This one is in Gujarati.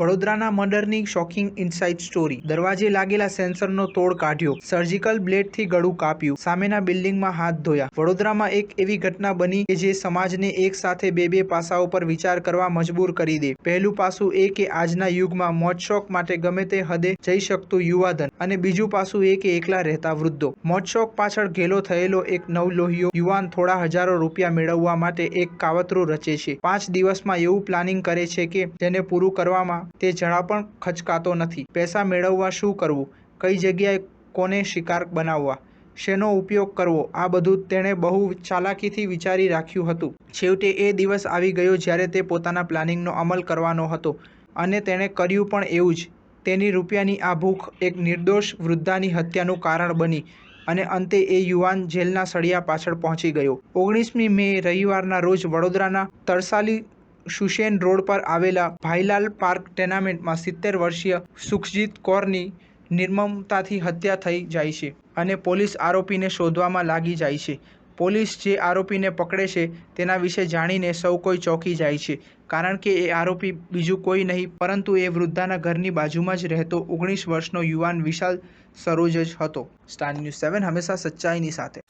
વડોદરાના મર્ડરની શોકિંગ ઇનસાઇડ સ્ટોરી। દરવાજે લાગેલા સેન્સરનો તોડ કાઢ્યો, સર્જિકલ બ્લેડથી ગળું કાપ્યું, સામેના બિલ્ડિંગમાં હાથ ધોયા। વડોદરામાં એક એવી ઘટના બની કે જે સમાજને એક સાથે બે પાસાઓ પર વિચાર કરવા મજબૂર કરી દે। પહેલું પાસું એ કે આજના યુગમાં મોજશોખ માટે ગમે તે હદે જઈ શકતું યુવાધન, અને બીજું પાસું એ કે એકલા રહેતા વૃદ્ધો। મોજશોખ પાછળ ઘેલો થયેલો એક નવલોહિયો યુવાન થોડા હજારો રૂપિયા મેળવવા માટે એક કાવતરું રચે છે। 5 દિવસમાં એવું પ્લાનિંગ કરે છે કે જેને પૂરું કરવામાં તે જરા પણ ખચકાતો નથી। પૈસા મેળવવા શું કરવું, કઈ જગ્યાએ કોને શિકાર બનાવવા, શેનો ઉપયોગ કરવો, આ બધું તેણે બહુ ચાલાકીથી વિચારી રાખ્યું હતું। છેવટે એ દિવસ આવી ગયો જ્યારે તે પોતાના પ્લાનિંગનો અમલ કરવાનો હતો, અને તેણે કર્યું પણ એવું જ। તેની રૂપિયાની આ ભૂખ એક નિર્દોષ વૃદ્ધાની હત્યાનું કારણ બની, અને અંતે એ યુવાન જેલના સળિયા પાછળ પહોંચી ગયો। 19મી મે રવિવારના રોજ વડોદરાના તરસાલી શુસેન રોડ પર આવેલા ભાઈલાલ પાર્ક ટેનામેન્ટમાં 70 વર્ષીય સુખજીત કૌરની નિર્મમતાથી હત્યા થઈ જાય છે, અને પોલીસ આરોપીને શોધવામાં લાગી જાય છે। પોલીસ જે આરોપીને પકડે છે તેના વિશે જાણીને સૌ કોઈ ચોંકી જાય છે, કારણ કે એ આરોપી બીજું કોઈ નહીં પરંતુ એ વૃદ્ધાના ઘરની બાજુમાં જ રહેતો 19 વર્ષનો યુવાન વિશાલ સરોજ જ હતો। સ્ટાર ન્યૂઝ 7 હંમેશા સચ્ચાઈની સાથે।